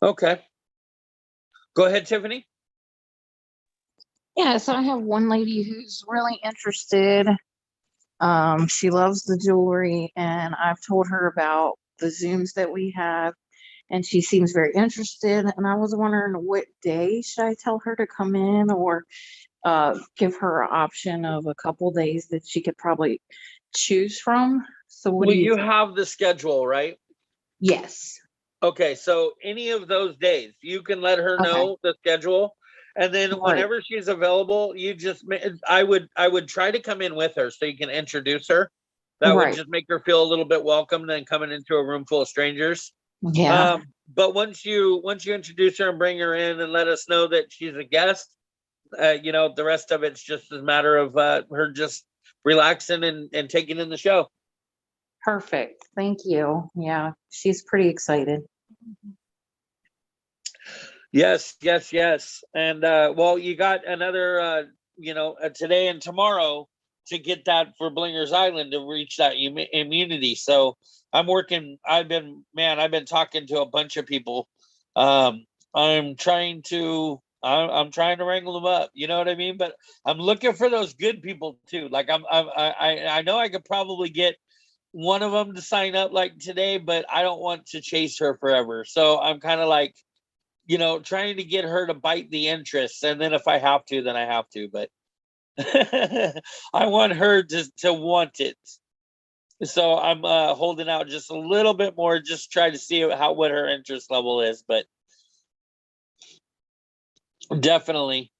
Okay. Go ahead, Tiffany. Yeah, so I have one lady who's really interested. She loves the jewelry, and I've told her about the Zooms that we have, and she seems very interested. And I was wondering what day should I tell her to come in, or give her an option of a couple days that she could probably choose from. So what Well, do you you have the schedule, right? Yes. Okay, so any of those days, you can let her Okay. know the schedule, and then Right. whenever she's available, you just I would try to come in with her so you can introduce her. That would Right. just make her feel a little bit welcome than coming into a room full of strangers. Yeah. But once you introduce her and bring her in and let us know that she's a guest, the rest of it's just a matter of her just relaxing and taking in the show. Perfect. Thank you. Yeah, she's pretty excited. Yes. And well, you got another today and tomorrow to get that for Blinger's Island to reach that immunity. So I'm working. I've been talking to a bunch of people. I'm trying to wrangle them up. You know what I mean? But I'm looking for those good people too. Like I know I could probably get one of them to sign up like today, but I don't want to chase her forever. So I'm kind of like, trying to get her to bite the interest. And then if I have to, then I have to, but I want her to want it. So I'm holding out just a little bit more, just try to see what her interest level is, but definitely.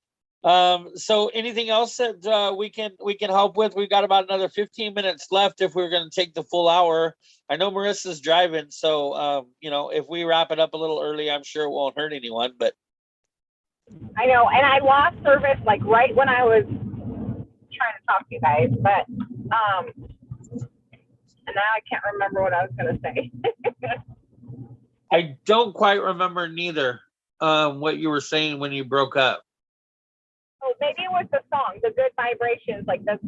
So anything else that we can help with? We've got about another 15 minutes left if we're going to take the full hour. I know Marissa's driving, so if we wrap it up a little early, I'm sure it won't hurt anyone. But I know, and I lost service like right when I was trying to talk to you guys, but and now I can't remember what I was going to say. I don't quite remember neither what you were saying when you broke up. Oh, maybe it was the song, the good vibrations, like I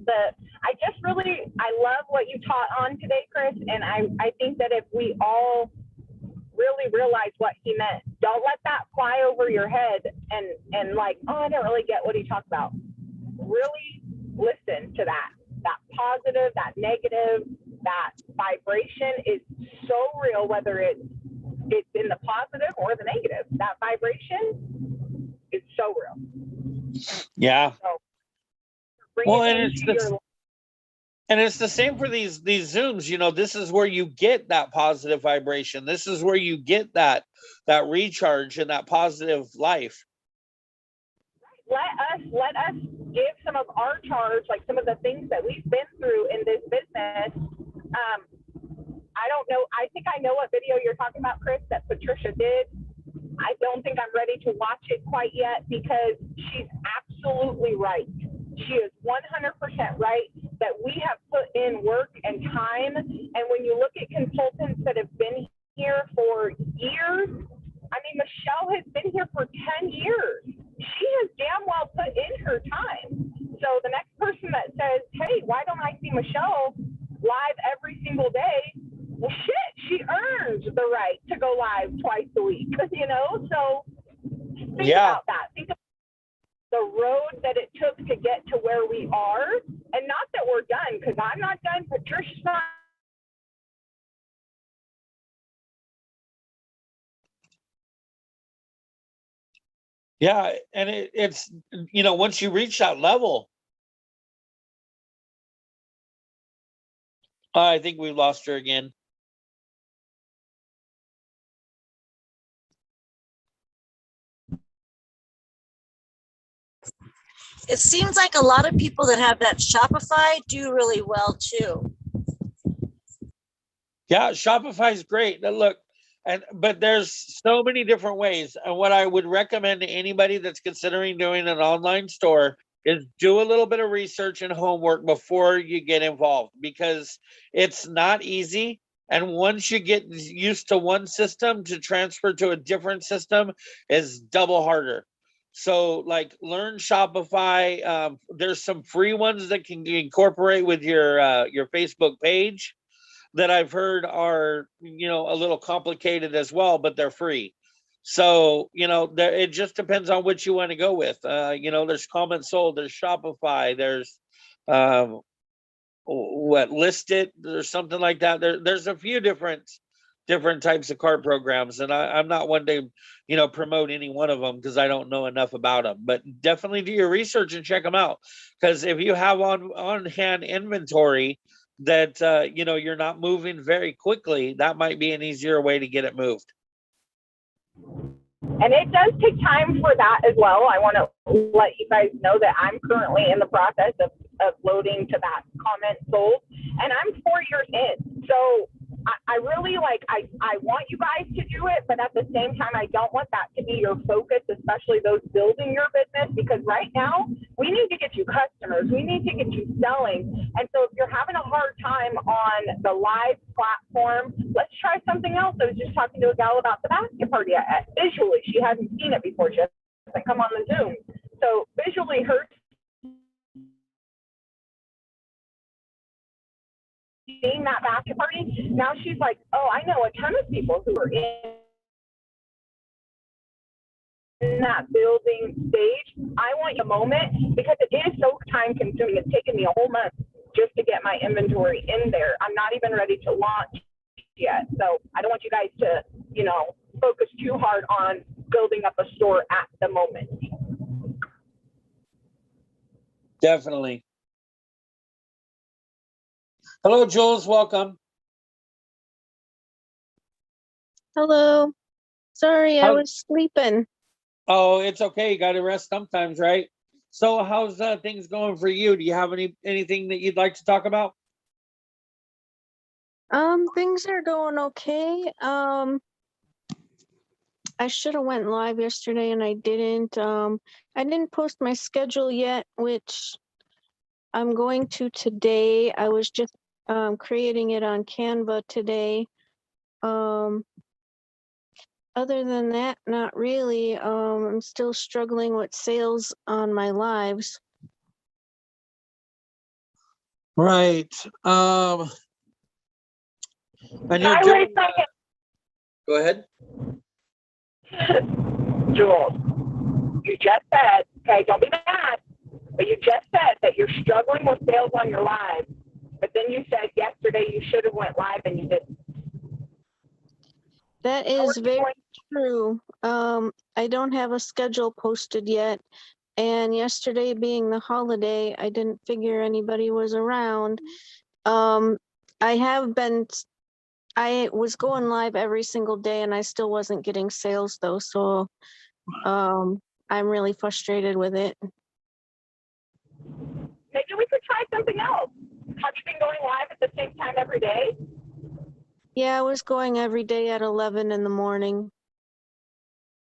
love what you taught on today, Chris, and I think that if we all really realize what he meant, don't let that fly over your head and like, oh, I don't really get what he talked about. Really listen to that positive, that negative, that vibration is so real, whether it's in the positive or the negative. That vibration is so real. Yeah. So, well, and it's the same for these Zooms. This is where you get that positive vibration. This is where you get that recharge and that positive life. Let us give some of our charge, like some of the things that we've been through in this business. I don't know. I think I know what video you're talking about, Chris, that Patricia did. I don't think I'm ready to watch it quite yet because she's absolutely right. She is 100% right that we have put in work and time. And when you look at consultants that have been here for years, I mean, Michelle has been here for 10 years. She has damn well put in her time. So the next person that says, hey, why don't I see Michelle live every single day? Well, shit, she earns the right to go live twice a week, So think about that. Think about the road that it took to get to where we are. And not that we're done, because I'm not done. Patricia's not. Yeah, and it's once you reach that level, I think we lost her again. It seems like a lot of people that have that Shopify do really well too. Yeah, Shopify is great. Now, look, but there's so many different ways. And what I would recommend to anybody that's considering doing an online store is do a little bit of research and homework before you get involved, because it's not easy. And once you get used to one system, to transfer to a different system is double harder. So like learn Shopify. There's some free ones that can incorporate with your Facebook page that I've heard are, a little complicated as well, but they're free. So, it just depends on what you want to go with. There's Comment Sold, there's Shopify, there's List It, there's something like that. There's a few different types of cart programs, and I'm not one to, promote any one of them because I don't know enough about them. But definitely do your research and check them out, because if you have on hand inventory that you're not moving very quickly, that might be an easier way to get it moved. And it does take time for that as well. I want to let you guys know that I'm currently in the process of loading to that Comment Sold, and I'm 4 years in. So I really I want you guys to do it, but at the same time, I don't want that to be your focus, especially those building your business, because right now we need to get you customers. We need to get you selling. And so if you're having a hard time on the live platform, let's try something else. I was just talking to a gal about the basket party. Visually, she hasn't seen it before, just come on the Zoom. So visually, her seeing that basket party, now she's like, oh, I know a ton of people who are in that building stage. I want a moment, because it is so time consuming. It's taken me a whole month just to get my inventory in there. I'm not even ready to launch yet. So I don't want you guys to, focus too hard on building up a store at the moment. Definitely. Hello, Jules. Welcome. Hello. Sorry, I was sleeping. Oh, it's okay. You got to rest sometimes, right? So how's things going for you? Do you have anything that you'd like to talk about? Things are going okay. I should have went live yesterday and I didn't. I didn't post my schedule yet, which I'm going to today. I was just creating it on Canva today. Other than that, not really. I'm still struggling with sales on my lives. Right. And you're Wait doing, a second. Go ahead. Jules, you just said, okay, don't be mad, but you just said that you're struggling with sales on your live, but then you said yesterday you should have went live and you didn't. That is very true. I don't have a schedule posted yet. And yesterday being the holiday, I didn't figure anybody was around. I was going live every single day and I still wasn't getting sales though. So I'm really frustrated with it. Maybe we could try something else. Have you been going live at the same time every day? Yeah, I was going every day at 11 in the morning.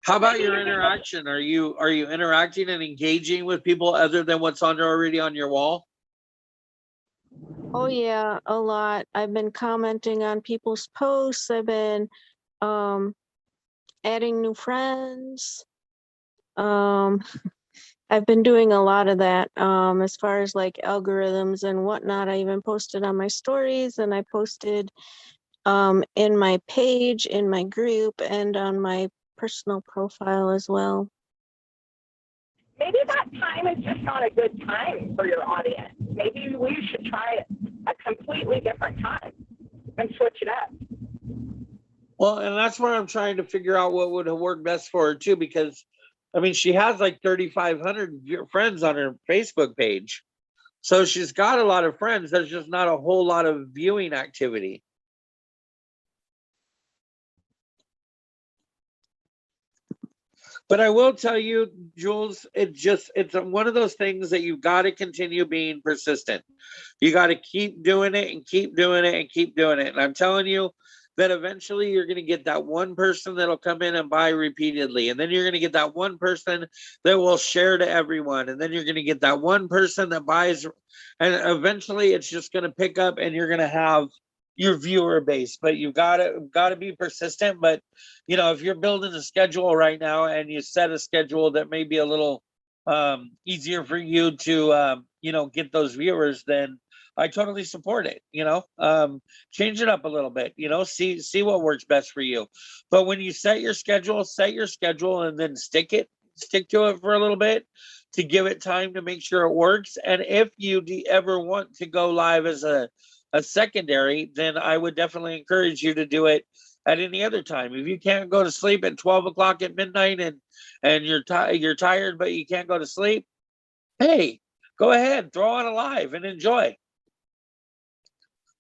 How about your interaction? Are you interacting and engaging with people other than what's already on your wall? Oh yeah, a lot. I've been commenting on people's posts. I've been adding new friends. I've been doing a lot of that as far as like algorithms and whatnot. I even posted on my stories, and I posted in my page, in my group, and on my personal profile as well. Maybe that time is just not a good time for your audience. Maybe we should try a completely different time and switch it up. Well, and that's where I'm trying to figure out what would work best for her too, because I mean, she has like 3,500 friends on her Facebook page. So she's got a lot of friends. There's just not a whole lot of viewing activity. But I will tell you, Jules, it's one of those things that you've got to continue being persistent. You got to keep doing it and keep doing it and keep doing it. And I'm telling you that eventually you're going to get that one person that'll come in and buy repeatedly. And then you're going to get that one person that will share to everyone. And then you're going to get that one person that buys. And eventually it's just going to pick up, and you're going to have your viewer base, but you've got to be persistent. But you know, if you're building a schedule right now and you set a schedule that may be a little easier for you to you know, get those viewers, then I totally support it. You know, change it up a little bit, you know, see what works best for you. But when you set your schedule and then stick to it for a little bit to give it time to make sure it works. And if you ever want to go live as a secondary, then I would definitely encourage you to do it at any other time. If you can't go to sleep at 12 o'clock at midnight and you're tired, but you can't go to sleep, hey, go ahead, throw on a live and enjoy.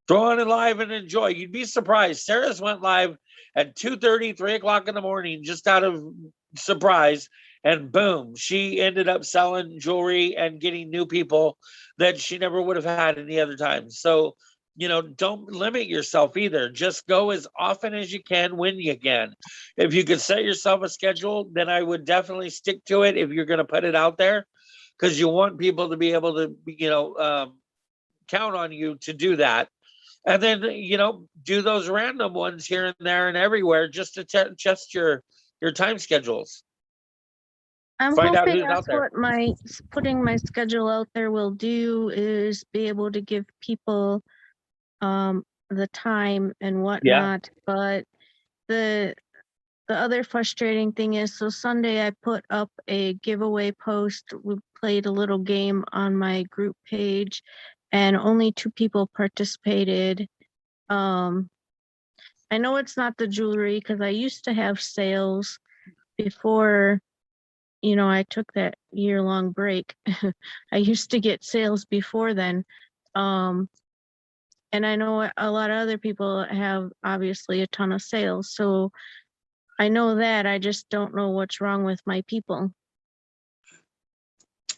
Throw on a live and enjoy. You'd be surprised. Sarah's went live at 2:30, 3 o'clock in the morning, just out of surprise. And boom, she ended up selling jewelry and getting new people that she never would have had any other time. So, you know, don't limit yourself either. Just go as often as you can when you can. If you could set yourself a schedule, then I would definitely stick to it if you're going to put it out there, because you want people to be able to, you know, count on you to do that. And then, you know, do those random ones here and there and everywhere just to test your time schedules. I'm Find out hoping who's out that's there. what putting my schedule out there will do, is be able to give people the time and whatnot. But the other frustrating thing is, so Sunday I put up a giveaway post. We played a little game on my group page and only 2 people participated. I know it's not the jewelry because I used to have sales before, you know, I took that year-long break. I used to get sales before then. And I know a lot of other people have obviously a ton of sales. So I know that, I just don't know what's wrong with my people.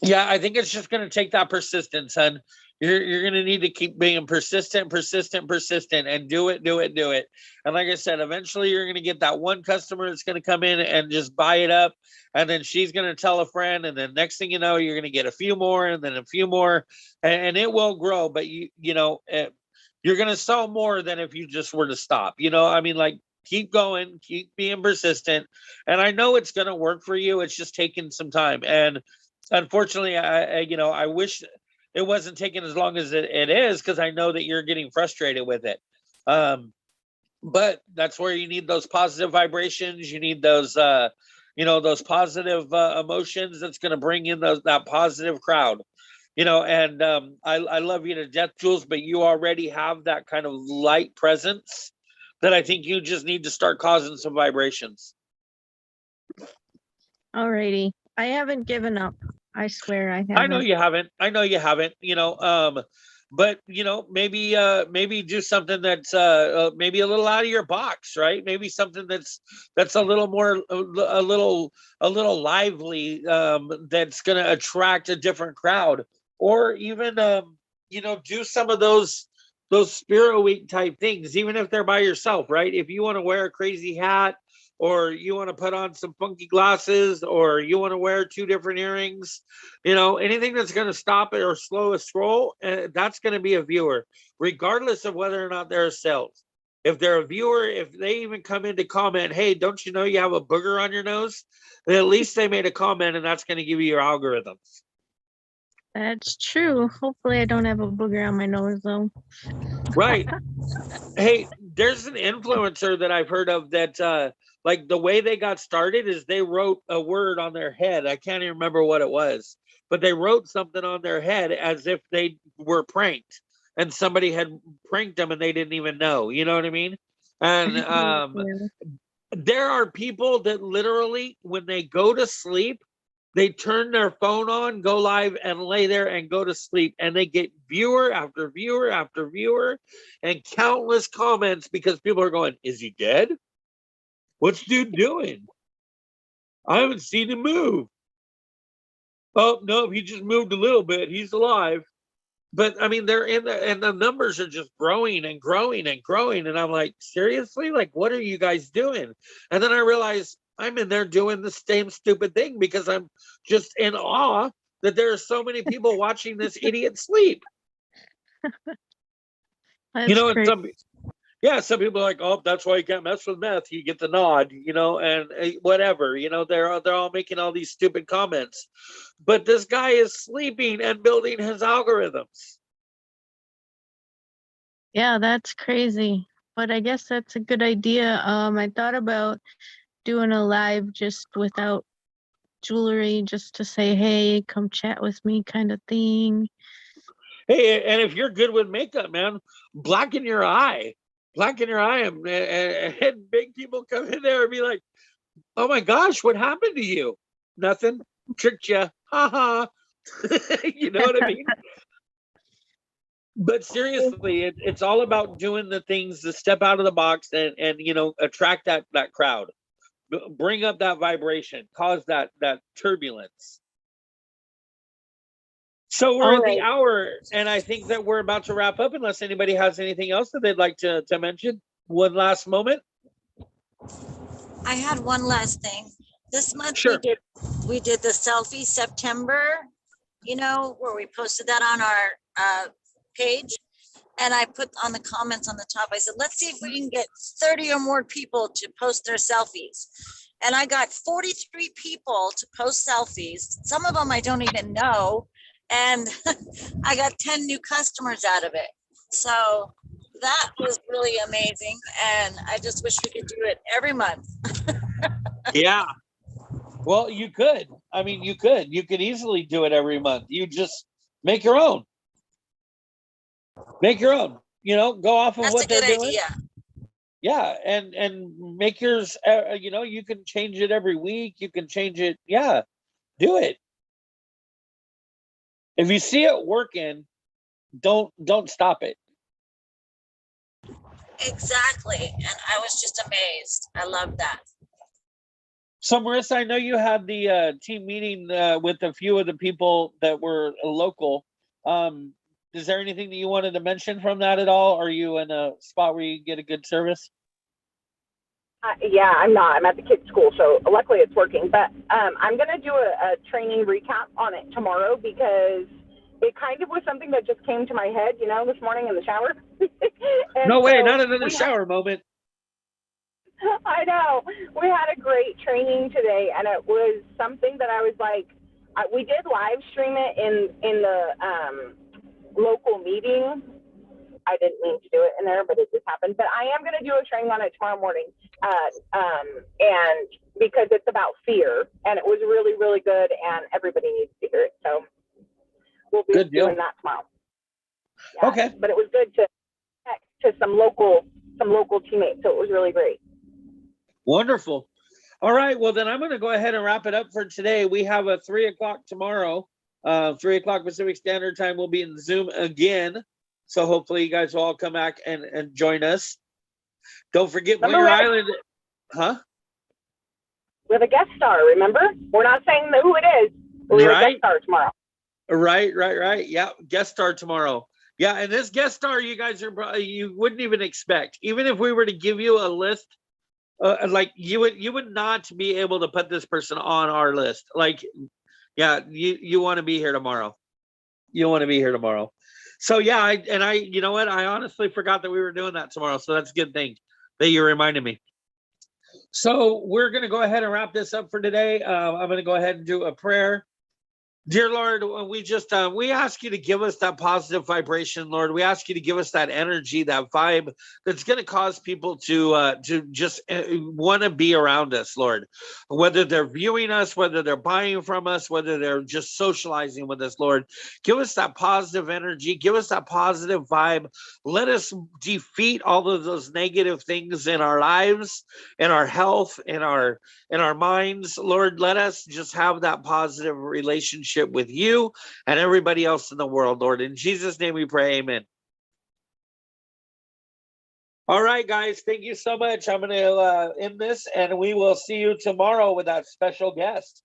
Yeah, I think it's just going to take that persistence, son. You're going to need to keep being persistent, and do it. And like I said, eventually you're going to get that one customer that's going to come in and just buy it up. And then she's going to tell a friend. And then next thing you know, you're going to get a few more and then a few more, and it will grow. But you know, you're going to sell more than if you just were to stop. You know, I mean, like, keep going, keep being persistent. And I know it's going to work for you. It's just taking some time. And unfortunately, I wish it wasn't taking as long as it is, because I know that you're getting frustrated with it. But that's where you need those positive vibrations. You need those, those positive emotions that's going to bring in that positive crowd. And I love you to death, Jules, but you already have that kind of light presence that I think you just need to start causing some vibrations. Alrighty. I haven't given up. I swear I haven't. I know you haven't. But maybe do something that's maybe a little out of your box, right? Maybe something that's a little more, a little lively, that's going to attract a different crowd. Or even do some of those Spirit Week type things, even if they're by yourself, right? If you want to wear a crazy hat, or you want to put on some funky glasses, or you want to wear 2 different earrings, anything that's going to stop it or slow a scroll, that's going to be a viewer, regardless of whether or not they're sales. If they're a viewer, if they even come in to comment, hey, don't you know you have a booger on your nose? Then at least they made a comment, and that's going to give you your algorithms. That's true. Hopefully I don't have a booger on my nose though. Right. Hey, there's an influencer that I've heard of that, like, the way they got started is they wrote a word on their head. I can't even remember what it was, but they wrote something on their head as if they were pranked and somebody had pranked them and they didn't even know. You know what I mean? And there are people that literally, when they go to sleep, they turn their phone on, go live, and lay there and go to sleep. And they get viewer after viewer after viewer and countless comments because people are going, is he dead? What's dude doing? I haven't seen him move. Oh, no, he just moved a little bit. He's alive. But I mean, they're in there, and the numbers are just growing and growing and growing. And I'm like, seriously? Like, what are you guys doing? And then I realized I'm in there doing the same stupid thing because I'm just in awe that there are so many people watching this idiot sleep. That's great. Yeah, some people are like, oh, that's why you can't mess with meth. You get the nod, you know, and whatever, you know, they're all making all these stupid comments. But this guy is sleeping and building his algorithms. Yeah, that's crazy. But I guess that's a good idea. I thought about doing a live just without jewelry, just to say, hey, come chat with me kind of thing. Hey, and if you're good with makeup, man, blacken your eye. Blacken your eye and make people come in there and be like, oh my gosh, what happened to you? Nothing. Tricked you. Ha ha. You know what I mean? But seriously, it's all about doing the things to step out of the box and you know, attract that crowd. Bring up that vibration, cause that turbulence. So we're All at the right. hour, and I think that we're about to wrap up unless anybody has anything else that they'd like to mention. One last moment. I had one last thing. This month Sure. we did the selfie September, you know, where we posted that on our page. And I put on the comments on the top, I said, let's see if we can get 30 or more people to post their selfies. And I got 43 people to post selfies. Some of them I don't even know. And I got 10 new customers out of it. So that was really amazing. And I just wish we could do it every month. Yeah. Well, you could. I mean, you could easily do it every month. You just make your own. Make your own, you know, go off of That's what a good they're doing. idea. Yeah. And make yours, you know, you can change it every week. You can change it. Yeah. Do it. If you see it working, don't stop it. Exactly. And I was just amazed. I love that. So Marissa, I know you had the team meeting with a few of the people that were local. Is there anything that you wanted to mention from that at all? Are you in a spot where you get a good service? Yeah, I'm not. I'm at the kids' school, so luckily it's working. But I'm going to do a training recap on it tomorrow because it kind of was something that just came to my head, you know, this morning in the shower. No way, so not another shower moment. I know. We had a great training today, and it was something that I was like, we did live stream it in the local meeting. I didn't mean to do it in there, but it just happened. But I am going to do a training on it tomorrow morning, and because it's about fear, and it was really, really good, and everybody needs to hear it. So we'll be doing that tomorrow. Yeah, okay. But it was good to connect to some local teammates, so it was really great. Wonderful. All right. Well, then I'm going to go ahead and wrap it up for today. We have a 3 o'clock tomorrow, 3 o'clock Pacific Standard Time. We'll be in Zoom again. So hopefully you guys will all come back and join us. Don't forget Blair Island. Huh? We have a guest star, remember? We're not saying who it is, but we have a guest star tomorrow. Right. Yeah, guest star tomorrow. Yeah, and this guest star you guys you wouldn't even expect. Even if we were to give you a list, like you would not be able to put this person on our list. Like, yeah, you want to be here tomorrow. You want to be here tomorrow. So yeah, you know what? I honestly forgot that we were doing that tomorrow. So that's a good thing that you reminded me. So we're going to go ahead and wrap this up for today. I'm going to go ahead and do a prayer. Dear Lord, we ask you to give us that positive vibration, Lord. We ask you to give us that energy, that vibe that's going to cause people to just want to be around us, Lord. Whether they're viewing us, whether they're buying from us, whether they're just socializing with us, Lord. Give us that positive energy. Give us that positive vibe. Let us defeat all of those negative things in our lives, in our health, in our minds, Lord. Let us just have that positive relationship with you and everybody else in the world, Lord. In Jesus' name we pray, amen. All right, guys, thank you so much. I'm going to end this, and we will see you tomorrow with that special guest.